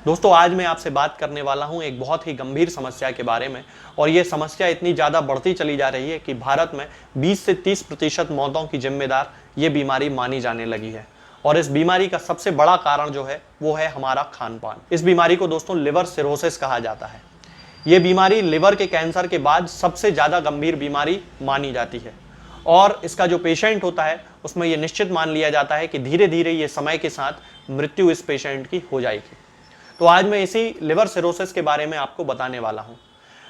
दोस्तों आज मैं आपसे बात करने वाला हूं एक बहुत ही गंभीर समस्या के बारे में। और ये समस्या इतनी ज़्यादा बढ़ती चली जा रही है कि भारत में 20 से 30% मौतों की जिम्मेदार ये बीमारी मानी जाने लगी है। और इस बीमारी का सबसे बड़ा कारण जो है वो है हमारा खान पान। इस बीमारी को दोस्तों लिवर सिरोसिस कहा जाता है। ये बीमारी लिवर के कैंसर के बाद सबसे ज़्यादा गंभीर बीमारी मानी जाती है। और इसका जो पेशेंट होता है उसमें ये निश्चित मान लिया जाता है कि धीरे धीरे ये समय के साथ मृत्यु इस पेशेंट की हो जाएगी। तो आज मैं इसी लिवर सिरोसिस के बारे में आपको बताने वाला हूं।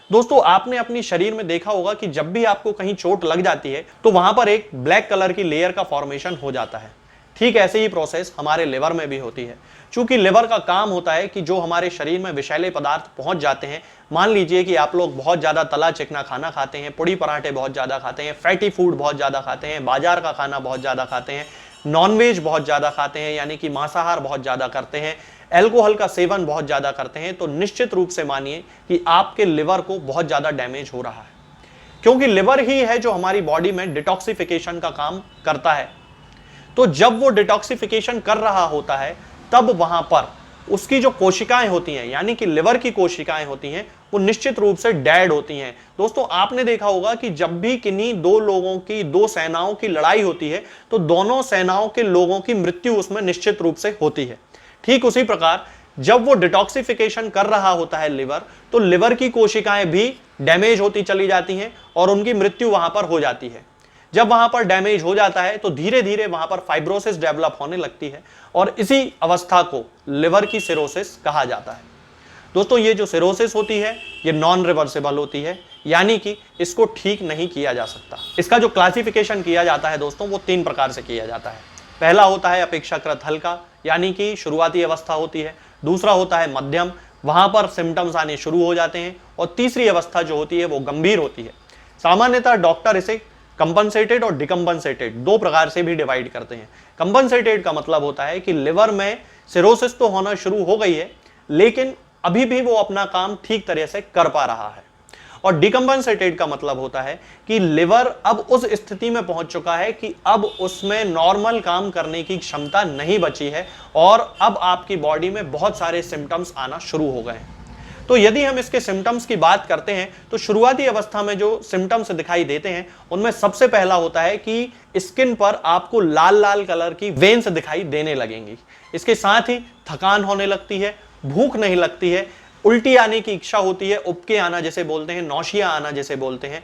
दोस्तों आपने अपनी शरीर में देखा होगा कि जब भी आपको कहीं चोट लग जाती है तो वहां पर एक ब्लैक कलर की लेयर का फॉर्मेशन हो जाता है। ठीक ऐसे ही प्रोसेस हमारे लिवर में भी होती है। चूंकि लिवर का काम होता है कि जो हमारे शरीर में विषैले पदार्थ पहुंच जाते हैं, मान लीजिए कि आप लोग बहुत ज्यादा तला चिकना खाना खाते हैं, पुड़ी पराठे बहुत ज्यादा खाते हैं, फैटी फूड बहुत ज्यादा खाते हैं, बाजार का खाना बहुत ज्यादा खाते हैं, नॉनवेज बहुत ज्यादा खाते हैं यानी कि मांसाहार बहुत ज्यादा करते हैं, अल्कोहल का सेवन बहुत ज्यादा करते हैं, तो निश्चित रूप से मानिए कि आपके लिवर को बहुत ज्यादा डैमेज हो रहा है। क्योंकि लिवर ही है जो हमारी बॉडी में डिटॉक्सिफिकेशन का काम करता है। तो जब वो डिटॉक्सिफिकेशन कर रहा होता है तब वहां पर उसकी जो कोशिकाएं होती हैं यानी कि लिवर की कोशिकाएं होती हैं वो निश्चित रूप से डेड होती हैं। दोस्तों आपने देखा होगा कि जब भी किन्हीं दो लोगों की, दो सेनाओं की लड़ाई होती है तो दोनों सेनाओं के लोगों की मृत्यु उसमें निश्चित रूप से होती है। ठीक उसी प्रकार जब वो डिटॉक्सिफिकेशन कर रहा होता है लिवर, तो लिवर की कोशिकाएं भी डैमेज होती चली जाती हैं और उनकी मृत्यु वहां पर हो जाती है। जब वहां पर डैमेज हो जाता है तो धीरे धीरे वहां पर फाइब्रोसिस डेवलप होने लगती है और इसी अवस्था को लिवर की सिरोसिस कहा जाता है। दोस्तों ये जो सिरोसिस होती है ये नॉन रिवर्सिबल होती है, यानी कि इसको ठीक नहीं किया जा सकता। इसका जो क्लासिफिकेशन किया जाता है दोस्तों वो 3 प्रकार से किया जाता है। पहला होता है अपेक्षाकृत हल्का, यानी कि शुरुआती अवस्था होती है। दूसरा होता है मध्यम, वहां पर सिम्टम्स आने शुरू हो जाते हैं। और तीसरी अवस्था जो होती है वो गंभीर होती है। सामान्यतः डॉक्टर इसे कंपनसेटेड और डिकम्पनसेटेड 2 प्रकार से भी डिवाइड करते हैं। कंपनसेटेड का मतलब होता है कि लिवर में सिरोसिस तो होना शुरू हो गई है लेकिन अभी भी वो अपना काम ठीक तरह से कर पा रहा है। और डिकम्पनसेटेड का मतलब होता है कि लिवर अब उस स्थिति में पहुंच चुका है कि अब उसमें नॉर्मल काम करने की क्षमता नहीं बची है और अब आपकी बॉडी में बहुत सारे सिम्टम्स आना शुरू हो गए हैं। तो यदि हम इसके सिम्टम्स की बात करते हैं तो शुरुआती अवस्था में जो सिम्टम्स दिखाई देते हैं उनमें सबसे पहला होता है कि स्किन पर आपको लाल लाल कलर की वेन्स दिखाई देने लगेंगी। इसके साथ ही थकान होने लगती है, भूख नहीं लगती है, उल्टी आने की इच्छा होती है, उबके आना जिसे बोलते हैं, नौशिया आना जिसे बोलते हैं,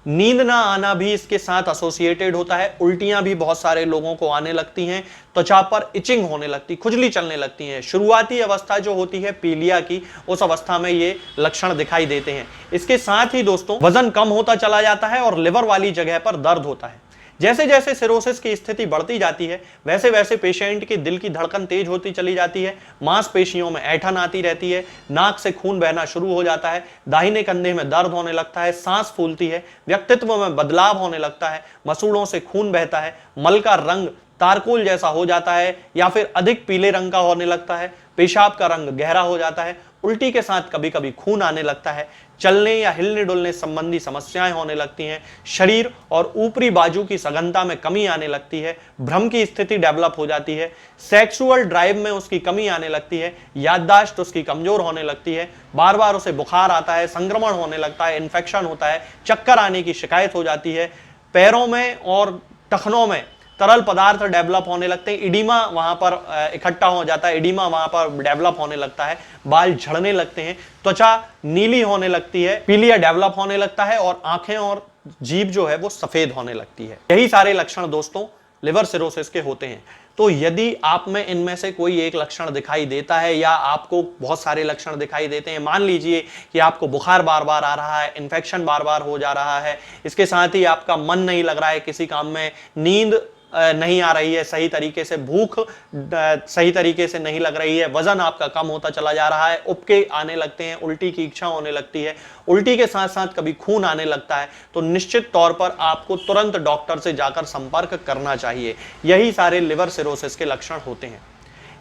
नींद ना आना भी इसके साथ एसोसिएटेड होता है। उल्टियां भी बहुत सारे लोगों को आने लगती हैं, त्वचा पर इचिंग होने लगती, खुजली चलने लगती है। शुरुआती अवस्था जो होती है पीलिया की, उस अवस्था में ये लक्षण दिखाई देते हैं। इसके साथ ही दोस्तों वजन कम होता चला जाता है और लिवर वाली जगह पर दर्द होता है। जैसे जैसे सिरोसिस की स्थिति बढ़ती जाती है वैसे वैसे पेशेंट की दिल की धड़कन तेज होती चली जाती है, मांसपेशियों में ऐंठन आती रहती है, नाक से खून बहना शुरू हो जाता है, दाहिने कंधे में दर्द होने लगता है, सांस फूलती है, व्यक्तित्व में बदलाव होने लगता है, मसूड़ों से खून बहता है, मल का रंग तारकोल जैसा हो जाता है या फिर अधिक पीले रंग का होने लगता है, पेशाब का रंग गहरा हो जाता है, उल्टी के साथ कभी कभी खून आने लगता है, चलने या हिलने डुलने संबंधी समस्याएं होने लगती हैं, शरीर और ऊपरी बाजू की सघनता में कमी आने लगती है, भ्रम की स्थिति डेवलप हो जाती है, सेक्सुअल ड्राइव में उसकी कमी आने लगती है, याददाश्त उसकी कमजोर होने लगती है, बार बार उसे बुखार आता है, संक्रमण होने लगता है, इन्फेक्शन होता है, चक्कर आने की शिकायत हो जाती है, पैरों में और टखनों में तरल पदार्थ डेवलप होने लगते हैं, इडीमा वहां पर इकट्ठा हो जाता है, इडीमा वहां पर डेवलप होने लगता है, बाल झड़ने लगते हैं, त्वचा नीली होने लगती है, पीलिया डेवलप होने लगता है और आंखें और जीभ जो है वो सफेद होने लगती है। यही सारे लक्षण दोस्तों लिवर सिरोसिस के होते हैं। तो यदि आप में इनमें से कोई एक लक्षण दिखाई देता है या आपको बहुत सारे लक्षण दिखाई देते हैं, मान लीजिए कि आपको बुखार बार बार आ रहा है, इन्फेक्शन बार बार हो जा रहा है, इसके साथ ही आपका मन नहीं लग रहा है किसी काम में, नींद नहीं आ रही है सही तरीके से, भूख सही तरीके से नहीं लग रही है, वजन आपका कम होता चला जा रहा है, उबके आने लगते हैं, उल्टी की इच्छा होने लगती है, उल्टी के साथ साथ कभी खून आने लगता है, तो निश्चित तौर पर आपको तुरंत डॉक्टर से जाकर संपर्क करना चाहिए। यही सारे लिवर सिरोसिस के लक्षण होते हैं।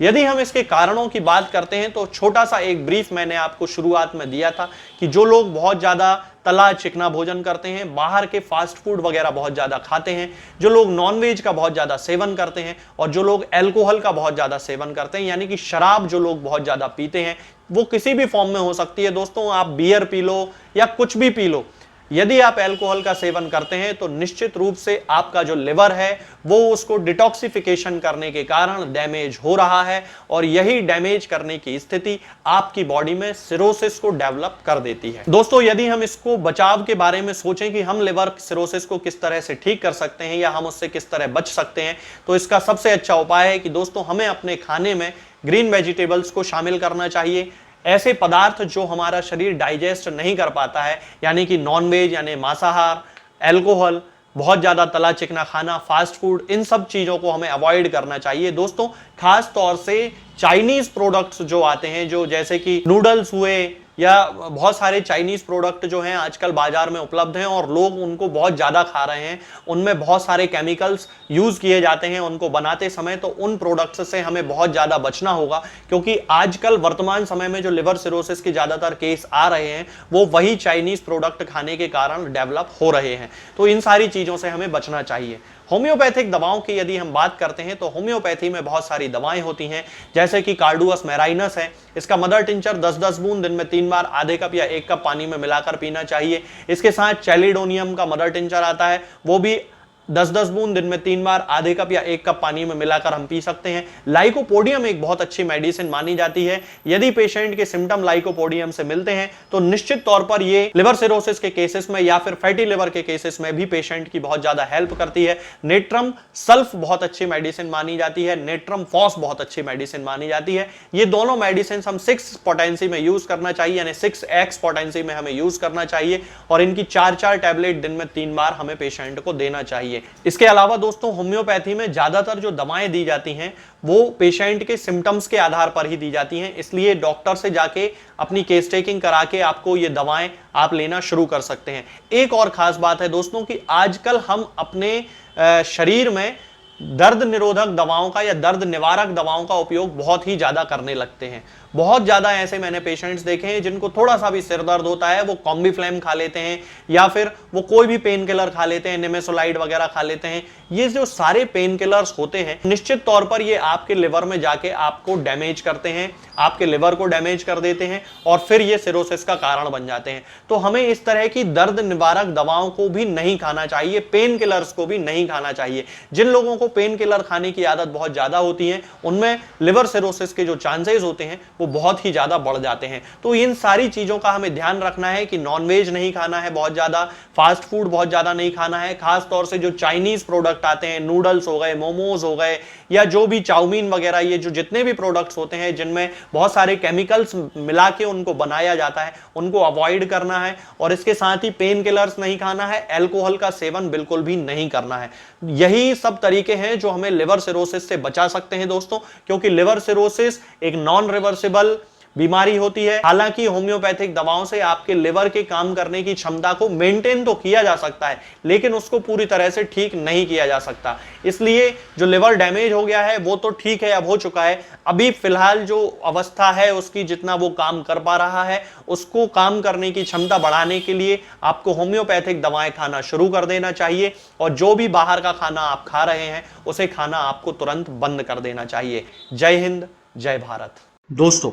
यदि हम इसके कारणों की बात करते हैं तो छोटा सा एक ब्रीफ मैंने आपको शुरुआत में दिया था कि जो लोग बहुत ज्यादा तला चिकना भोजन करते हैं, बाहर के फास्ट फूड वगैरह बहुत ज्यादा खाते हैं, जो लोग नॉनवेज का बहुत ज्यादा सेवन करते हैं और जो लोग अल्कोहल का बहुत ज्यादा सेवन करते हैं, यानी कि शराब जो लोग बहुत ज्यादा पीते हैं, वो किसी भी फॉर्म में हो सकती है दोस्तों, आप बियर पी लो या कुछ भी पी लो। यदि आप अल्कोहल का सेवन करते हैं तो निश्चित रूप से आपका जो लिवर है वो उसको डिटॉक्सिफिकेशन करने के कारण डैमेज हो रहा है और यही डैमेज करने की स्थिति आपकी बॉडी में सिरोसिस को डेवलप कर देती है। दोस्तों, यदि हम इसको बचाव के बारे में सोचें कि हम लिवर सिरोसिस को किस तरह से ठीक कर सकते हैं या हम उससे किस तरह बच सकते हैं, तो इसका सबसे अच्छा उपाय है कि दोस्तों हमें अपने खाने में ग्रीन वेजिटेबल्स को शामिल करना चाहिए। ऐसे पदार्थ जो हमारा शरीर डाइजेस्ट नहीं कर पाता है, यानी कि नॉनवेज यानी मांसाहार, अल्कोहल, बहुत ज्यादा तला चिकना खाना, फास्ट फूड, इन सब चीजों को हमें अवॉइड करना चाहिए दोस्तों। खास तौर से चाइनीज प्रोडक्ट्स जो आते हैं, जो जैसे कि नूडल्स हुए या बहुत सारे चाइनीज प्रोडक्ट जो हैं आजकल बाजार में उपलब्ध हैं और लोग उनको बहुत ज्यादा खा रहे हैं, उनमें बहुत सारे केमिकल्स यूज किए जाते हैं उनको बनाते समय, तो उन प्रोडक्ट्स से हमें बहुत ज्यादा बचना होगा, क्योंकि आजकल वर्तमान समय में जो लिवर सिरोसिस के ज्यादातर केस आ रहे हैं वो वही चाइनीज प्रोडक्ट खाने के कारण डेवलप हो रहे हैं। तो इन सारी चीजों से हमें बचना चाहिए। होम्योपैथिक दवाओं की यदि हम बात करते हैं तो होम्योपैथी में बहुत सारी दवाएं होती हैं, जैसे कि कार्डुअस मैराइनस है। इसका मदर टिंचर 10-10 बूंद दिन में 3 बार आधे कप या 1 कप पानी में मिलाकर पीना चाहिए। इसके साथ चैलिडोनियम का मदर टिंचर आता है, वो भी 10-10 बूंद दिन में 3 बार आधे कप या 1 कप पानी में मिलाकर हम पी सकते हैं। लाइकोपोडियम एक बहुत अच्छी मेडिसिन मानी जाती है। यदि पेशेंट के सिम्टम लाइकोपोडियम से मिलते हैं तो निश्चित तौर पर ये लिवर सिरोसिस के केसेस में या फिर फैटी लिवर के केसेस में भी पेशेंट की बहुत ज्यादा हेल्प करती है। नेट्रम सल्फ बहुत अच्छी मेडिसिन मानी जाती है, नेट्रम फॉस बहुत अच्छी मेडिसिन मानी जाती है। ये दोनों मेडिसिन हम 6 पोटेंसी में यूज करना चाहिए, यानी 6x पोटेंसी में हमें यूज करना चाहिए और इनकी 4-4 टैबलेट दिन में 3 बार हमें पेशेंट को देना चाहिए। इसके अलावा दोस्तों होम्योपैथी में ज्यादातर जो दवाएं दी जाती हैं वो पेशेंट के सिम्टम्स के आधार पर ही दी जाती हैं, इसलिए डॉक्टर से जाके अपनी केस टेकिंग करा के आपको ये दवाएं आप लेना शुरू कर सकते हैं। एक और खास बात है दोस्तों कि आजकल हम अपने शरीर में दर्द निरोधक दवाओं का या दर्द निवारक दवाओं का उपयोग बहुत ही ज्यादा करने लगते हैं। बहुत ज्यादा ऐसे मैंने पेशेंट्स देखे हैं जिनको थोड़ा सा भी सिर दर्द होता है वो कॉम्बीफ्लेम खा लेते हैं या फिर वो कोई भी पेन किलर खा लेते हैं, निमेसोलाइड वगैरह खा लेते हैं। ये जो सारे पेन किलर्स होते हैं निश्चित तौर पर ये आपके लिवर में जाके आपको डैमेज करते हैं, आपके लिवर को डैमेज कर देते हैं और फिर ये सिरोसिस का कारण बन जाते हैं। तो हमें इस तरह की दर्द निवारक दवाओं को भी नहीं खाना चाहिए, पेन किलर्स को भी नहीं खाना चाहिए। जिन लोगों को पेन किलर खाने की आदत बहुत ज्यादा होती है उनमें लिवर सिरोसिस के जो चांसेस होते हैं वो बहुत ही ज्यादा बढ़ जाते हैं। तो इन सारी चीजों का हमें ध्यान रखना है कि नॉनवेज नहीं खाना है, बहुत ज्यादा फास्ट फूड बहुत ज्यादा नहीं खाना है। खास तौर से जो चाइनीज प्रोडक्ट आते हैं, नूडल्स हो गए, मोमोज हो गए या जो भी चाउमीन वगैरह, ये जो जितने भी प्रोडक्ट्स होते हैं जिनमें बहुत सारे केमिकल्स मिला के उनको बनाया जाता है, उनको अवॉइड करना है। और इसके साथ ही पेन किलर्स नहीं खाना है, अल्कोहल का सेवन बिल्कुल भी नहीं करना है। यही सब तरीके हैं जो हमें लिवर सिरोसिस से बचा सकते हैं दोस्तों, क्योंकि लिवर सिरोसिस एक नॉन रिवर्सिबल बीमारी होती है। हालांकि होम्योपैथिक दवाओं से आपके लिवर के काम करने की क्षमता को मेंटेन तो किया जा सकता है, लेकिन उसको पूरी तरह से ठीक नहीं किया जा सकता। इसलिए जो लिवर डैमेज हो गया है वो तो ठीक है, अब हो चुका है। अभी फिलहाल जो अवस्था है उसकी जितना वो काम कर पा रहा है, उसको काम करने की क्षमता बढ़ाने के लिए आपको होम्योपैथिक दवाएं खाना शुरू कर देना चाहिए और जो भी बाहर का खाना आप खा रहे हैं उसे खाना आपको तुरंत बंद कर देना चाहिए। जय हिंद, जय भारत। दोस्तों,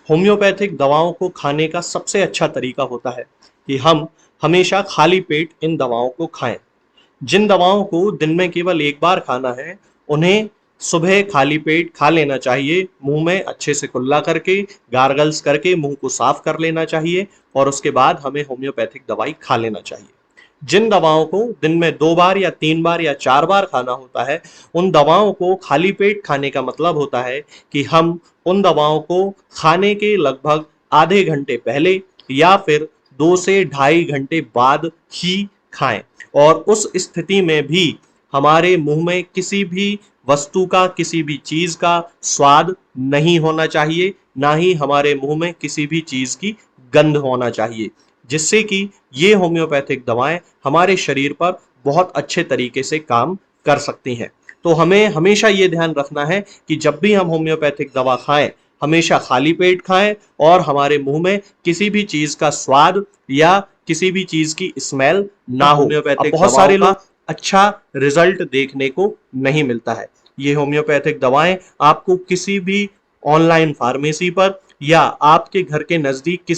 होम्योपैथिक दवाओं को खाने का सबसे अच्छा तरीका होता है कि हम हमेशा खाली पेट इन दवाओं को खाएं। जिन दवाओं को दिन में केवल एक बार खाना है उन्हें सुबह खाली पेट खा लेना चाहिए, मुंह में अच्छे से कुल्ला करके, गार्गल्स करके मुंह को साफ कर लेना चाहिए और उसके बाद हमें होम्योपैथिक दवाई खा लेना चाहिए। जिन दवाओं को दिन में 2 बार या 3 बार या 4 बार खाना होता है, उन दवाओं को खाली पेट खाने का मतलब होता है कि हम उन दवाओं को खाने के लगभग आधे घंटे पहले या फिर 2 से ढाई घंटे बाद ही खाएं और उस स्थिति में भी हमारे मुंह में किसी भी वस्तु का, किसी भी चीज का स्वाद नहीं होना चाहिए, ना ही हमारे मुंह में किसी भी चीज की गंध होना चाहिए, जिससे कि ये होम्योपैथिक दवाएं हमारे शरीर पर बहुत अच्छे तरीके से काम कर सकती हैं। तो हमें हमेशा ये ध्यान रखना है कि जब भी हम होम्योपैथिक दवा खाएं, हमेशा खाली पेट खाएं और हमारे मुंह में किसी भी चीज का स्वाद या किसी भी चीज की स्मेल ना हो। होम्योपैथिक बहुत सारे लोग अच्छा रिजल्ट देखने को नहीं मिलता है। ये होम्योपैथिक दवाएं आपको किसी भी ऑनलाइन फार्मेसी पर या आपके घर के नजदीक किसी